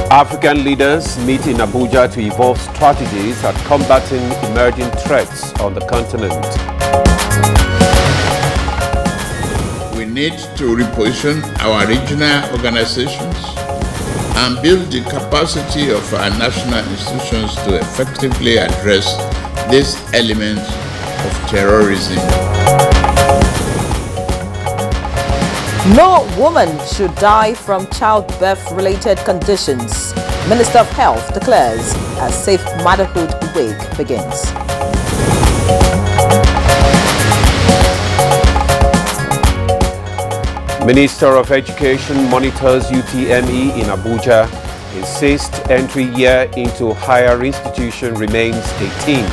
African leaders meet in Abuja to evolve strategies at combating emerging threats on the continent. We need to reposition our regional organizations and build the capacity of our national institutions to effectively address this element of terrorism. No woman should die from childbirth-related conditions, Minister of Health declares as Safe Motherhood Week begins. Minister of Education monitors UTME in Abuja. His sixth entry year into higher institution remains 18.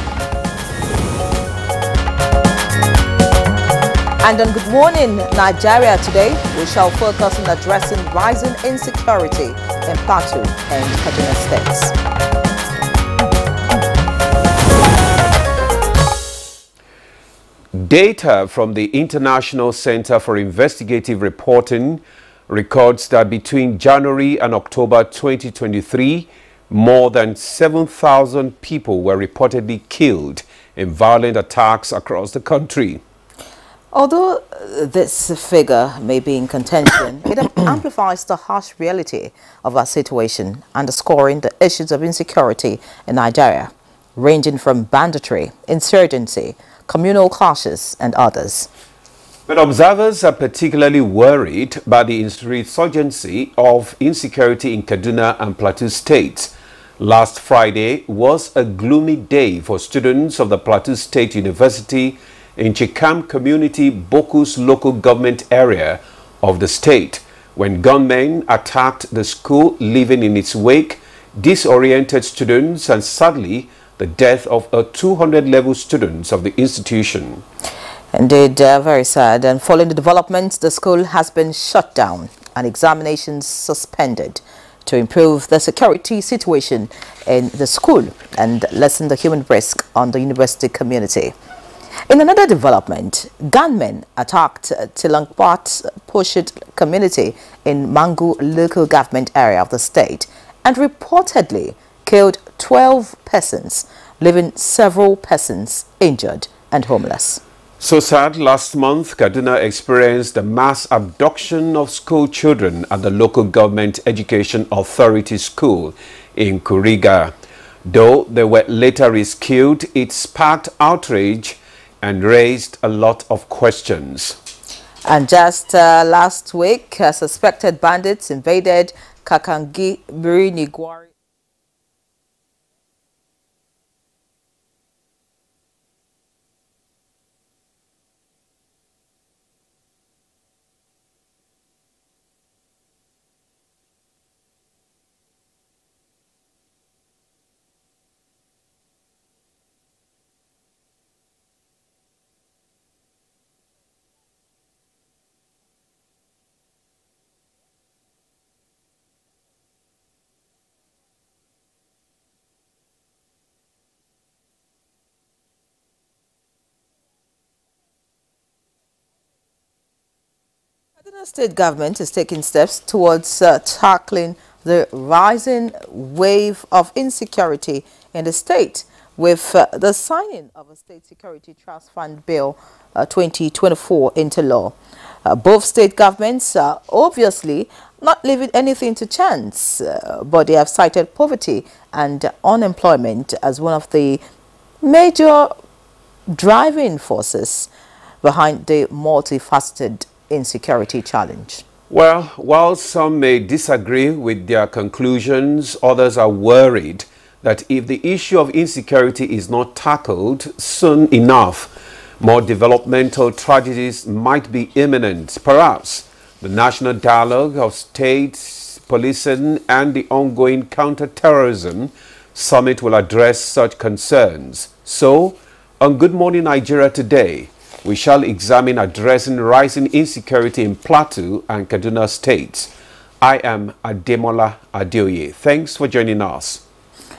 And on Good Morning Nigeria today, we shall focus on addressing rising insecurity in Plateau and Kaduna states. Data from the International Center for Investigative Reporting records that between January and October 2023, more than 7,000 people were reportedly killed in violent attacks across the country. Although this figure may be in contention, it amplifies the harsh reality of our situation, underscoring the issues of insecurity in Nigeria, ranging from banditry, insurgency, communal clashes, and others. But observers are particularly worried by the resurgency of insecurity in Kaduna and Plateau states. Last Friday was a gloomy day for students of the Plateau State University in Chikam Community, Boku's local government area of the state, when gunmen attacked the school, leaving in its wake disoriented students and sadly the death of a 200-level students of the institution. Indeed, very sad. And following the developments, the school has been shut down and examinations suspended to improve the security situation in the school and lessen the human risk on the university community. In another development, gunmen attacked Tilangpat Poshit community in Mangu local government area of the state and reportedly killed 12 persons, leaving several persons injured and homeless. So sad, last month, Kaduna experienced a mass abduction of school children at the local government education authority school in Kuriga. Though they were later rescued, it sparked outrage and raised a lot of questions. And just last week, suspected bandits invaded Kakangi Birinigwari. The state government is taking steps towards tackling the rising wave of insecurity in the state with the signing of a State Security Trust Fund Bill 2024 into law. Both state governments are obviously not leaving anything to chance, but they have cited poverty and unemployment as one of the major driving forces behind the multifaceted insecurity challenge. Well, while some may disagree with their conclusions, others are worried that if the issue of insecurity is not tackled soon enough, more developmental tragedies might be imminent. Perhaps the National Dialogue of State Policing and the ongoing counter-terrorism summit will address such concerns. So, on Good Morning Nigeria today, we shall examine addressing rising insecurity in Plateau and Kaduna states. I am Ademola Adeoye. Thanks for joining us.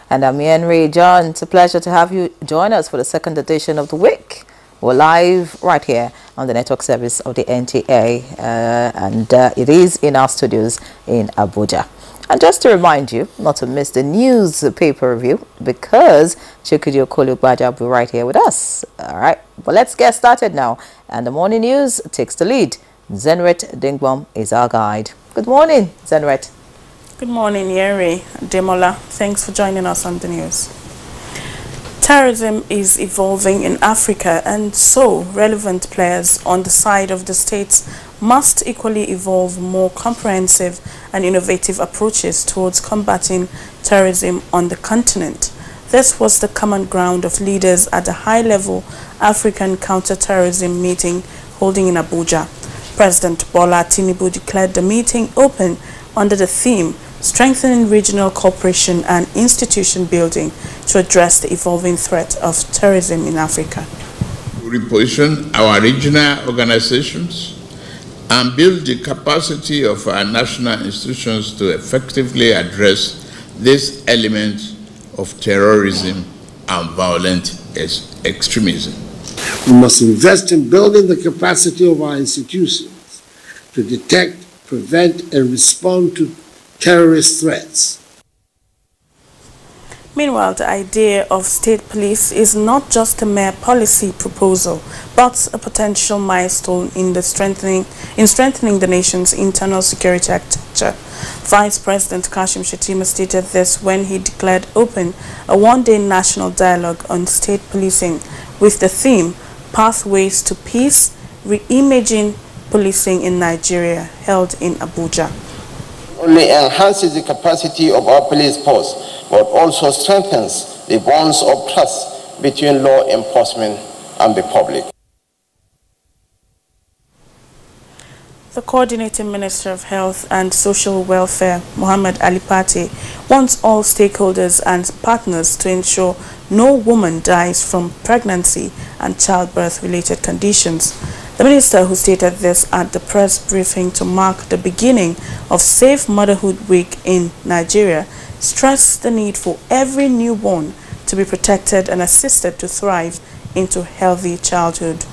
And I'm Henry John. It's a pleasure to have you join us for the second edition of the week. We're live right here on the network service of the NTA, and it is in our studios in Abuja. And just to remind you not to miss the newspaper review, because Chukwudi Okolo-Gbaja will be right here with us. All right, but let's get started now. And the morning news takes the lead. Zenret Dingbom is our guide. Good morning, Zenret. Good morning, Yeri Demola. Thanks for joining us on the news. Terrorism is evolving in Africa, and so relevant players on the side of the states must equally evolve more comprehensive and innovative approaches towards combating terrorism on the continent. This was the common ground of leaders at the high-level African counter-terrorism meeting holding in Abuja. President Bola Tinubu declared the meeting open under the theme Strengthening Regional Cooperation and Institution Building to address the evolving threat of terrorism in Africa. Reposition our regional organizations and build the capacity of our national institutions to effectively address this element of terrorism and violent extremism. We must invest in building the capacity of our institutions to detect, prevent, and respond to terrorist threats. Meanwhile, the idea of state police is not just a mere policy proposal, but a potential milestone in strengthening the nation's internal security architecture. Vice President Kashim Shettima stated this when he declared open a one-day national dialogue on state policing with the theme Pathways to Peace, Reimaging Policing in Nigeria, held in Abuja. Only enhances the capacity of our police force, but also strengthens the bonds of trust between law enforcement and the public. The Coordinating Minister of Health and Social Welfare, Mohammed Ali Pate, wants all stakeholders and partners to ensure no woman dies from pregnancy and childbirth-related conditions. The minister, who stated this at the press briefing to mark the beginning of Safe Motherhood Week in Nigeria, stressed the need for every newborn to be protected and assisted to thrive into healthy childhood.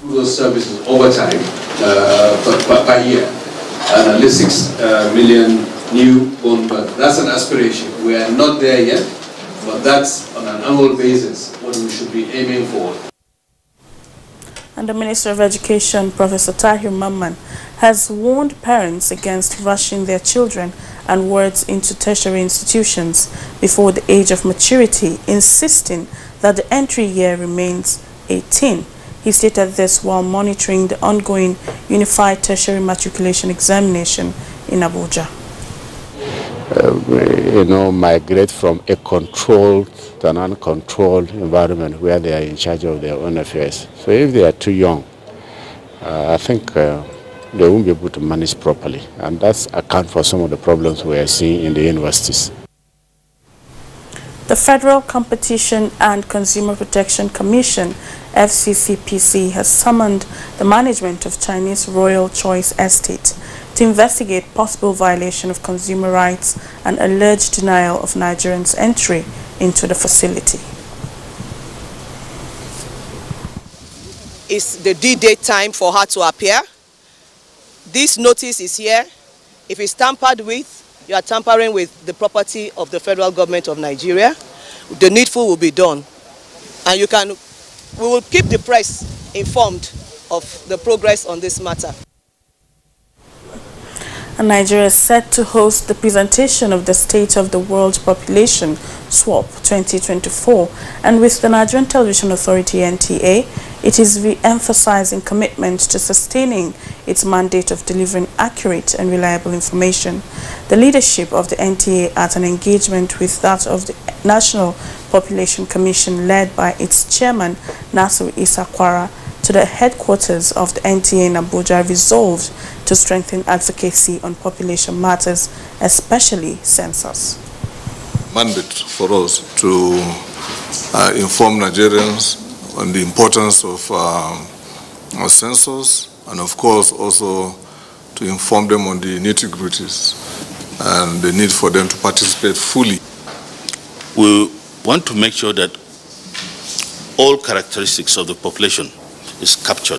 Those services over time per year, at least 6 million newborn births. That's an aspiration. We are not there yet, but that's on an annual basis what we should be aiming for. And the Minister of Education, Professor Tahir Mamman, has warned parents against rushing their children and wards into tertiary institutions before the age of maturity, insisting that the entry year remains 18. He stated this while monitoring the ongoing Unified Tertiary Matriculation Examination in Abuja. Migrate from a controlled to an uncontrolled environment where they are in charge of their own affairs. So if they are too young, I think they won't be able to manage properly. And that's account for some of the problems we are seeing in the universities. The Federal Competition and Consumer Protection Commission, FCCPC, has summoned the management of Chinese Royal Choice Estate to investigate possible violation of consumer rights and alleged denial of Nigerians' entry into the facility. It's the D-Day time for her to appear. This notice is here. If it's tampered with, you are tampering with the property of the federal government of Nigeria. The needful will be done. And we will keep the press informed of the progress on this matter. And Nigeria is set to host the presentation of the State of the World Population, SWOP 2024. And with the Nigerian Television Authority, NTA, it is re-emphasizing commitment to sustaining its mandate of delivering accurate and reliable information. The leadership of the NTA, at an engagement with that of the National Population Commission led by its chairman, Nasir Isa Kwara, to the headquarters of the NTA in Abuja, resolved to strengthen advocacy on population matters, especially census. Mandate for us to inform Nigerians on the importance of census, and of course also to inform them on the nitty-gritties and the need for them to participate fully. We want to make sure that all characteristics of the population is captured.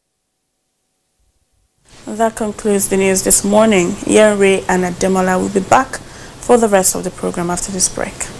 That concludes the news this morning. Yeri and Ademola will be back for the rest of the program after this break.